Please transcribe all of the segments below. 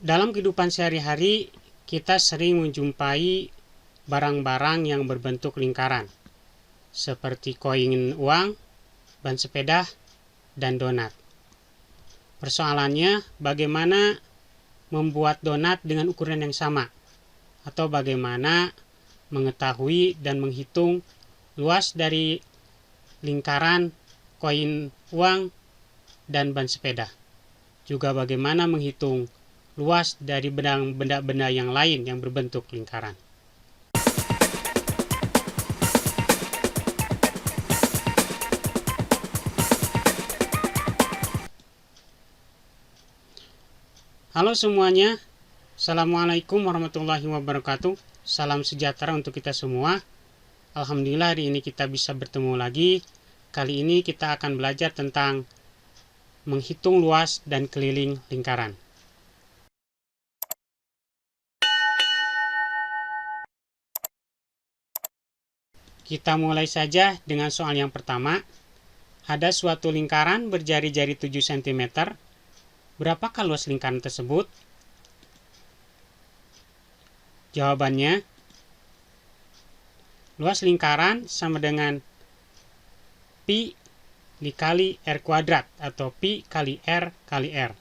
Dalam kehidupan sehari-hari, kita sering menjumpai barang-barang yang berbentuk lingkaran, seperti koin uang, ban sepeda, dan donat. Persoalannya, bagaimana membuat donat dengan ukuran yang sama, atau bagaimana mengetahui dan menghitung luas dari lingkaran koin uang dan ban sepeda. Juga bagaimana menghitung luas dari benda-benda yang lain yang berbentuk lingkaran. Halo semuanya, Assalamualaikum warahmatullahi wabarakatuh. Salam sejahtera untuk kita semua. Alhamdulillah hari ini kita bisa bertemu lagi. Kali ini kita akan belajar tentang menghitung luas dan keliling lingkaran. Kita mulai saja dengan soal yang pertama. Ada suatu lingkaran berjari-jari 7 cm. Berapakah luas lingkaran tersebut? Jawabannya, luas lingkaran sama dengan pi dikali r kuadrat atau pi kali r kali r.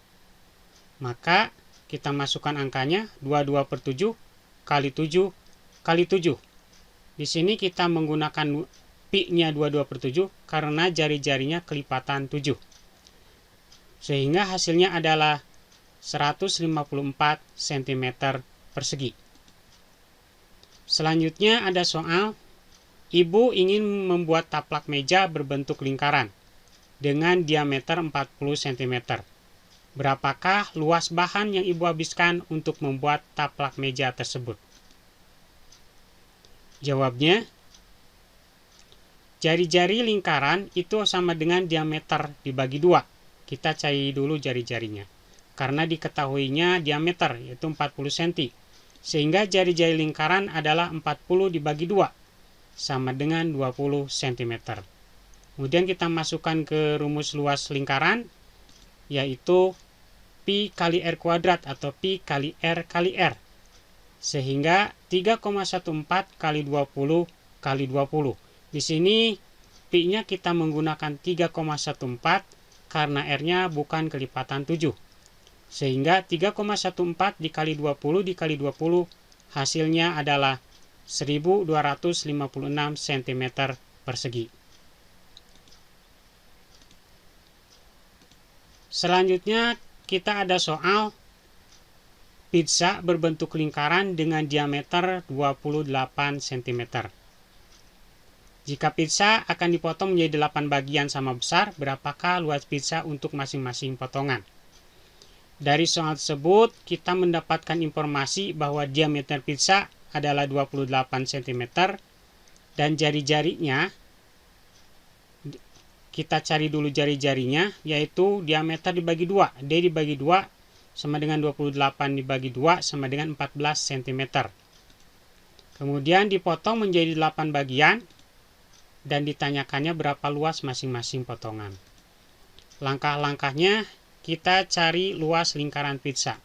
Maka kita masukkan angkanya 22/7 kali 7 kali 7. Di sini kita menggunakan pi-nya 22/7 karena jari-jarinya kelipatan 7. Sehingga hasilnya adalah 154 cm persegi. Selanjutnya ada soal, ibu ingin membuat taplak meja berbentuk lingkaran dengan diameter 40 cm. Berapakah luas bahan yang ibu habiskan untuk membuat taplak meja tersebut? Jawabnya, jari-jari lingkaran itu sama dengan diameter dibagi 2. Kita cari dulu jari-jarinya. Karena diketahuinya diameter, yaitu 40 cm. Sehingga jari-jari lingkaran adalah 40 dibagi 2, sama dengan 20 cm. Kemudian kita masukkan ke rumus luas lingkaran, yaitu pi kali r kuadrat atau pi kali r kali r. Sehingga 3,14 kali 20 kali 20. Di sini pi-nya kita menggunakan 3,14 karena r-nya bukan kelipatan 7. Sehingga 3,14 dikali 20 dikali 20 hasilnya adalah 1256 cm persegi. Selanjutnya kita ada soal pizza berbentuk lingkaran dengan diameter 28 cm. Jika pizza akan dipotong menjadi 8 bagian sama besar, berapakah luas pizza untuk masing-masing potongan? Dari soal tersebut, kita mendapatkan informasi bahwa diameter pizza adalah 28 cm dan jari-jarinya, kita cari dulu jari-jarinya, yaitu diameter dibagi 2. D dibagi 2 sama dengan 28 dibagi 2 sama dengan 14 cm. Kemudian dipotong menjadi 8 bagian dan ditanyakannya berapa luas masing-masing potongan. Langkah-langkahnya, kita cari luas lingkaran pizza.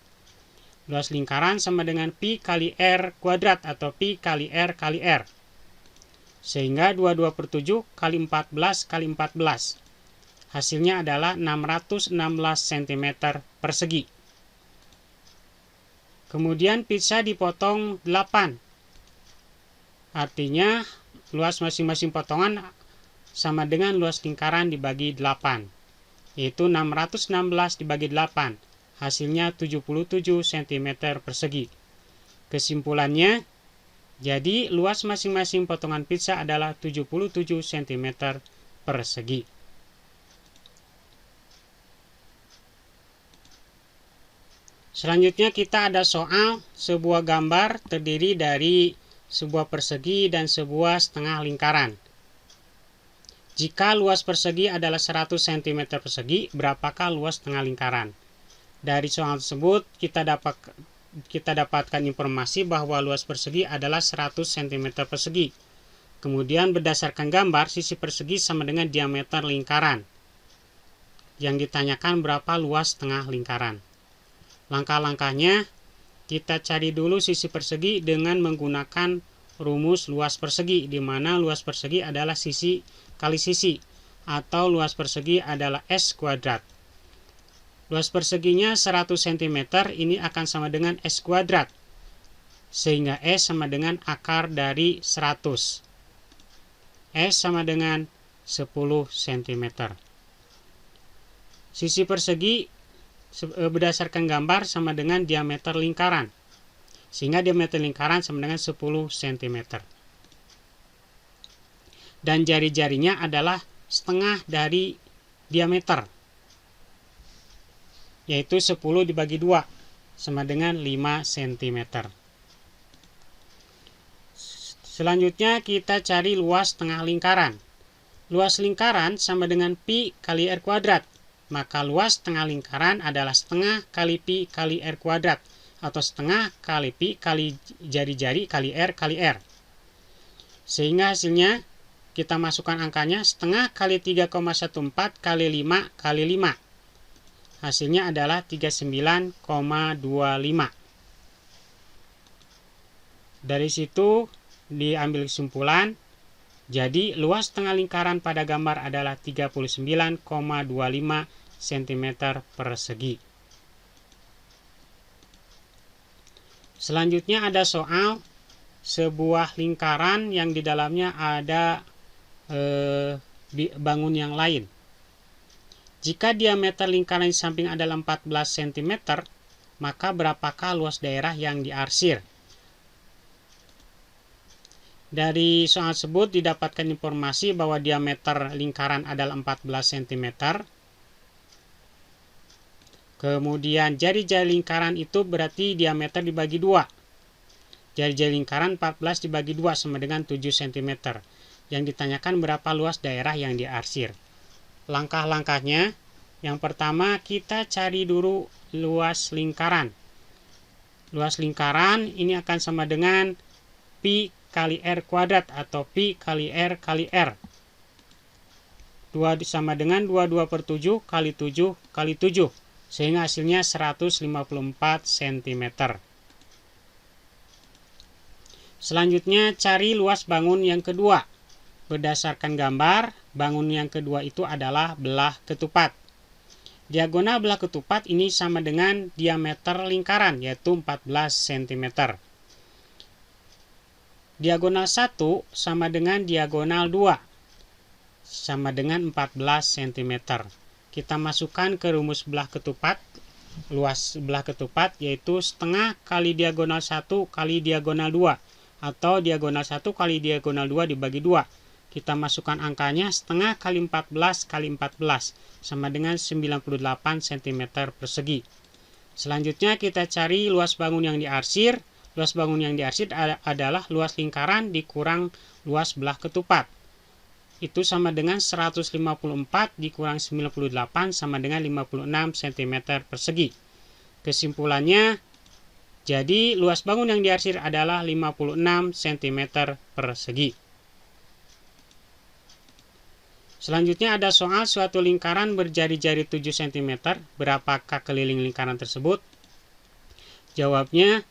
Luas lingkaran sama dengan pi kali r kuadrat atau pi kali r kali r. Sehingga 22/7 kali 14 kali 14. Hasilnya adalah 616 cm persegi. Kemudian pizza dipotong 8. Artinya luas masing-masing potongan sama dengan luas lingkaran dibagi 8. Yaitu 616 dibagi 8. Hasilnya 77 cm persegi. Kesimpulannya, jadi luas masing-masing potongan pizza adalah 77 cm persegi. Selanjutnya kita ada soal sebuah gambar terdiri dari sebuah persegi dan sebuah setengah lingkaran. Jika luas persegi adalah 100 cm persegi, berapakah luas setengah lingkaran? Dari soal tersebut kita dapatkan informasi bahwa luas persegi adalah 100 cm persegi. Kemudian berdasarkan gambar, sisi persegi sama dengan diameter lingkaran. Yang ditanyakan berapa luas setengah lingkaran. Langkah-langkahnya, kita cari dulu sisi persegi dengan menggunakan rumus luas persegi, di mana luas persegi adalah sisi kali sisi, atau luas persegi adalah S kuadrat. Luas perseginya 100 cm, ini akan sama dengan S kuadrat, sehingga S sama dengan akar dari 100. S sama dengan 10 cm. Sisi persegi berdasarkan gambar sama dengan diameter lingkaran, sehingga diameter lingkaran sama dengan 10 cm. Dan jari-jarinya adalah setengah dari diameter, yaitu 10 dibagi 2 sama dengan 5 cm. Selanjutnya kita cari luas tengah lingkaran. Luas lingkaran sama dengan pi kali r kuadrat. Maka luas tengah lingkaran adalah setengah kali pi kali r kuadrat, atau setengah kali pi kali jari-jari kali r. Sehingga hasilnya kita masukkan angkanya setengah kali 3,14 kali 5 kali 5. Hasilnya adalah 39,25. Dari situ diambil kesimpulan, jadi luas tengah lingkaran pada gambar adalah 39,25 cm persegi. Selanjutnya ada soal sebuah lingkaran yang di dalamnya ada bangun yang lain. Jika diameter lingkaran di samping adalah 14 cm, maka berapakah luas daerah yang diarsir? Dari soal tersebut didapatkan informasi bahwa diameter lingkaran adalah 14 cm. Kemudian jari-jari lingkaran itu berarti diameter dibagi 2. Jari-jari lingkaran 14 dibagi 2 sama dengan 7 cm. Yang ditanyakan berapa luas daerah yang diarsir. Langkah-langkahnya, yang pertama kita cari dulu luas lingkaran. Luas lingkaran ini akan sama dengan pi kali r kuadrat, atau pi kali r kali r. 2 sama dengan 22 per 7 kali 7 kali 7, sehingga hasilnya 154 cm. Selanjutnya cari luas bangun yang kedua. Berdasarkan gambar, bangun yang kedua itu adalah belah ketupat. Diagonal belah ketupat ini sama dengan diameter lingkaran, yaitu 14 cm. Diagonal 1 sama dengan diagonal 2, sama dengan 14 cm. Kita masukkan ke rumus belah ketupat. Luas belah ketupat yaitu setengah kali diagonal 1 kali diagonal 2, atau diagonal 1 kali diagonal 2 dibagi 2. Kita masukkan angkanya setengah kali 14 kali 14, sama dengan 98 cm persegi. Selanjutnya kita cari luas bangun yang diarsir. Luas bangun yang diarsir adalah luas lingkaran dikurang luas belah ketupat. Itu sama dengan 154 dikurang 98 sama dengan 56 cm persegi. Kesimpulannya, jadi luas bangun yang diarsir adalah 56 cm persegi. Selanjutnya ada soal suatu lingkaran berjari-jari 7 cm. Berapakah keliling lingkaran tersebut? Jawabnya,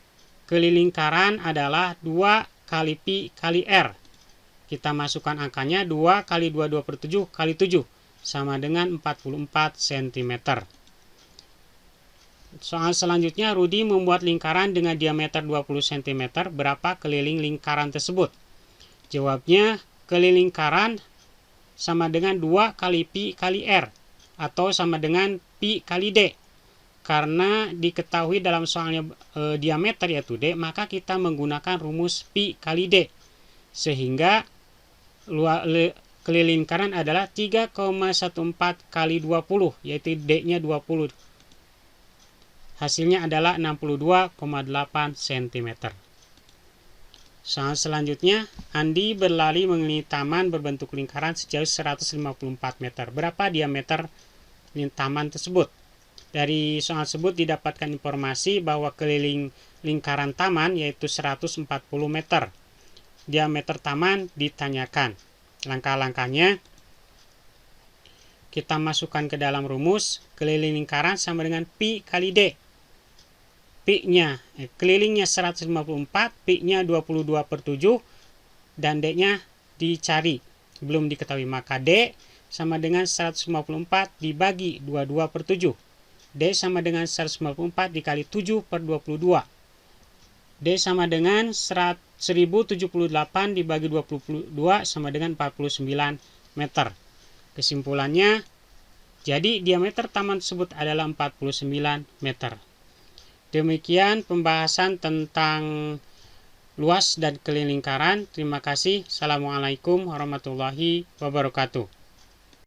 keliling lingkaran adalah 2 kali pi kali r. Kita masukkan angkanya 2 kali 22 per 7 kali 7, sama dengan 44 cm. Soal selanjutnya, Rudi membuat lingkaran dengan diameter 20 cm. Berapa keliling lingkaran tersebut? Jawabnya, keliling lingkaran sama dengan 2 kali pi kali r, atau sama dengan pi kali d. Karena diketahui dalam soalnya diameter yaitu d, maka kita menggunakan rumus pi kali d. Sehingga keliling lingkaran adalah 3,14 kali 20, yaitu d-nya 20. Hasilnya adalah 62,8 cm. Soal selanjutnya, Andi berlari mengelilingi taman berbentuk lingkaran sejauh 154 meter. Berapa diameter taman tersebut? Dari soal tersebut didapatkan informasi bahwa keliling lingkaran taman yaitu 140 meter. Diameter taman ditanyakan. Langkah-langkahnya, kita masukkan ke dalam rumus. Keliling lingkaran sama dengan pi kali d. Pi-nya, kelilingnya 154, Pi-nya 22/7, dan D-nya dicari, belum diketahui. Maka D sama dengan 154 dibagi 22/7. D sama dengan 154 dikali 7/22. D sama dengan 1078 dibagi 22 sama dengan 49 meter. Kesimpulannya, jadi diameter taman tersebut adalah 49 meter. Demikian pembahasan tentang luas dan keliling lingkaran. Terima kasih. Assalamualaikum warahmatullahi wabarakatuh.